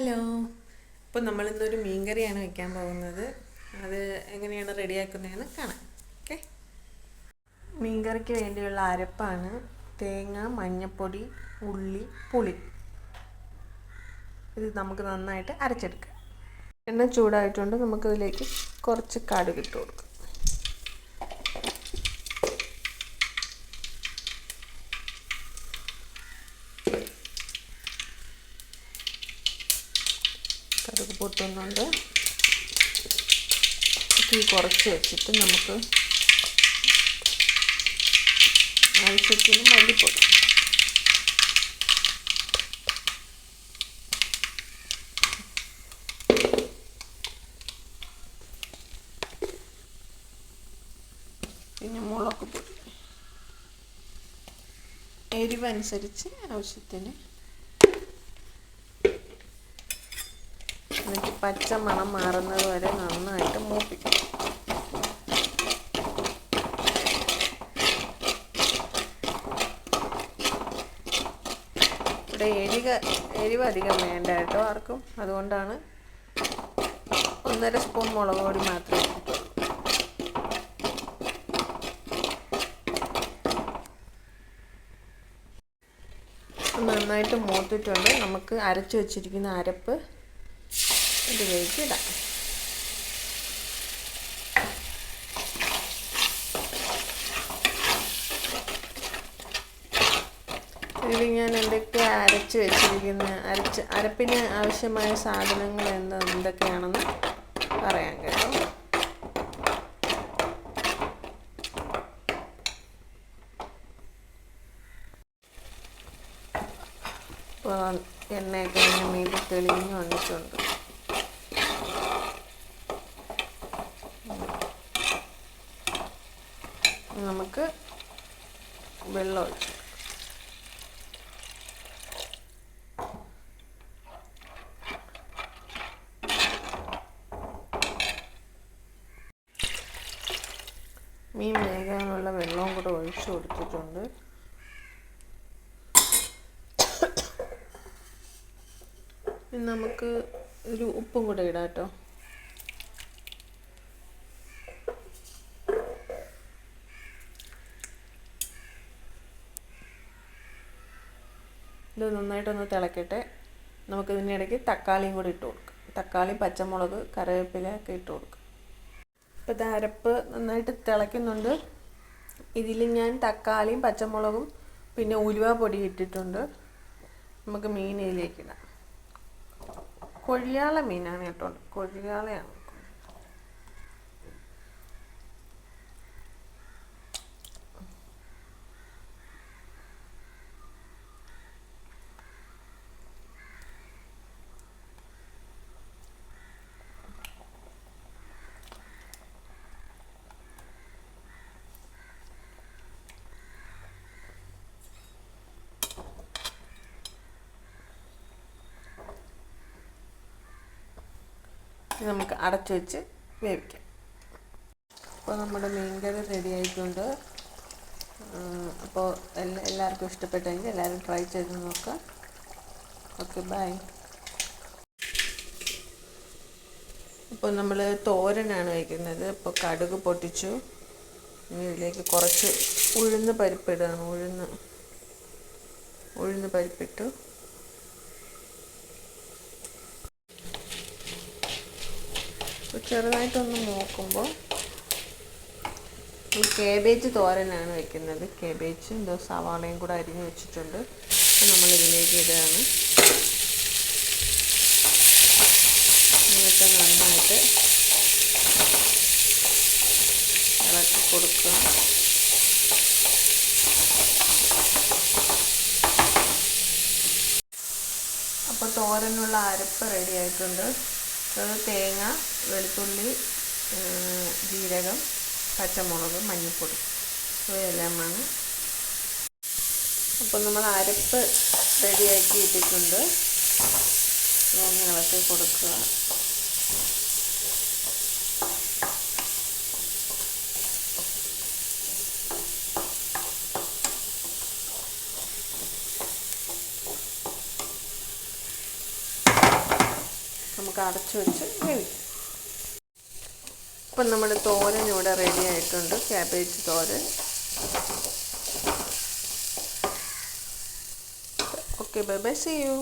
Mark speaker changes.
Speaker 1: Hello. ഇപ്പോൾ നമ്മളിന്നൊരു മീൻകറിയാണ് വയ്ക്കാൻ പോകുന്നത്. അത് എങ്ങനെയാണ് റെഡിയാക്കുന്നതെന്ന് കാണാം. ഓക്കെ. മീൻകറിക്ക് വേണ്ടിയുള്ള അരപ്പാണ് തേങ്ങ, മഞ്ഞൾപ്പൊടി, ഉള്ളി, പുളി. ഇത് നമുക്ക് നന്നായിട്ട് അരച്ചെടുക്കാം. എണ്ണ ചൂടായിട്ടുണ്ട്. നമുക്കിതിലേക്ക് കുറച്ച് കടുക് ഇട്ട് കൊടുക്കാം. കടുക് പൊട്ടുന്നുണ്ട്. തീ കുറച്ച് വെച്ചിട്ട് നമുക്ക് ആവശ്യത്തിന് മല്ലിപ്പൊടി, പിന്നെ മുളക് പൊടി, എരിവനുസരിച്ച് ആവശ്യത്തിന്, എന്നിട്ട് പച്ച മണം മാറുന്നത് വരെ നന്നായിട്ട് മൂപ്പിക്കും. ഇവിടെ എരിവ് അധികം വേണ്ട കേട്ടോ ആർക്കും. അതുകൊണ്ടാണ് 1.5 സ്പൂൺ മുളക് പൊടി മാത്രമേ ഇട്ടിട്ടുള്ളൂ. നന്നായിട്ട് മൂത്തിട്ടുണ്ട്. നമുക്ക് അരച്ചു വച്ചിരിക്കുന്ന അരപ്പ് ഇതിലേക്ക് ഇടാം. ഇതിൽ ഞാൻ എന്തൊക്കെ അരച്ച് വെച്ചിരിക്കുന്ന അരപ്പിന് ആവശ്യമായ സാധനങ്ങൾ എന്തൊക്കെയാണെന്ന് പറയാം കേട്ടോ. ഇപ്പോൾ എണ്ണയൊക്കെ ഇങ്ങനെ മീതി തെളിഞ്ഞ് വന്നിട്ടുണ്ട്. നമുക്ക് വെള്ളം ഒഴിച്ചു. മീൻ വേകാനുള്ള വെള്ളവും കൂടെ ഒഴിച്ചു കൊടുത്തിട്ടുണ്ട്. നമുക്ക് ഒരു ഉപ്പും കൂടെ ഇടാം കേട്ടോ. ഇത് നന്നായിട്ടൊന്ന് തിളക്കട്ടെ. നമുക്ക് ഇതിനിടയ്ക്ക് തക്കാളിയും കൂടി ഇട്ട് കൊടുക്കാം. തക്കാളി, പച്ചമുളക്, കറിവേപ്പില ഒക്കെ ഇട്ട് കൊടുക്കാം. ഇപ്പോൾ ഇത് അരപ്പ് നന്നായിട്ട് തിളയ്ക്കുന്നുണ്ട്. ഇതിൽ ഞാൻ തക്കാളിയും പച്ചമുളകും പിന്നെ ഉലുവ പൊടി ഇട്ടിട്ടുണ്ട്. നമുക്ക് മീൻ ഇതിലേക്ക് ഇടാം. കൊഴിയാള മീനാണ് കേട്ടോ, കൊഴിയാളയാണ്. നമുക്ക് അടച്ചു വെച്ച് വേവിക്കാം. അപ്പോൾ നമ്മുടെ മീൻകറി റെഡി ആയിട്ടുണ്ട്. അപ്പോൾ എല്ലാവർക്കും ഇഷ്ടപ്പെട്ടെങ്കിൽ എല്ലാവരും ട്രൈ ചെയ്ത് നോക്കാം. Okay, bye. ഇപ്പോൾ നമ്മൾ തോരനാണ് വയ്ക്കുന്നത്. ഇപ്പോൾ കടുക് പൊട്ടിച്ചു. ഇനി ഇതിലേക്ക് കുറച്ച് ഉഴുന്ന് പരിപ്പിടാണ്. ഉഴുന്ന് പരിപ്പിട്ടു. ചെറുതായിട്ടൊന്ന് നോക്കുമ്പോൾ കേബേജ് തോരനാണ് വെക്കുന്നത്. കേബേജും സവാളയും കൂടെ അരിഞ്ഞ് വെച്ചിട്ടുണ്ട്. നമ്മൾ ഇതിലേക്ക് ഇടുകയാണ്. എന്നിട്ട് നന്നായിട്ട് ഇളക്കി കൊടുക്കുക. അപ്പോൾ തോരനുള്ള അരപ്പ് റെഡി ആയിട്ടുണ്ട്. അത് തേങ്ങ, വെളുത്തുള്ളി, ജീരകം, പച്ചമുളക്, മഞ്ഞൾപ്പൊടി ഇവയെല്ലാമാണ്. അപ്പോൾ നമ്മൾ അരപ്പ് റെഡിയാക്കി ഇട്ടിട്ടുണ്ട്. ഒന്ന് ഇളക്കി കൊടുക്കുക. നമുക്ക് അടച്ചു വെച്ച് വേവിക്കാം. ഇപ്പം നമ്മുടെ തോരൻ ഇവിടെ റെഡി ആയിട്ടുണ്ട്, ക്യാബേജ് തോരൻ. Okay, bye bye, see U.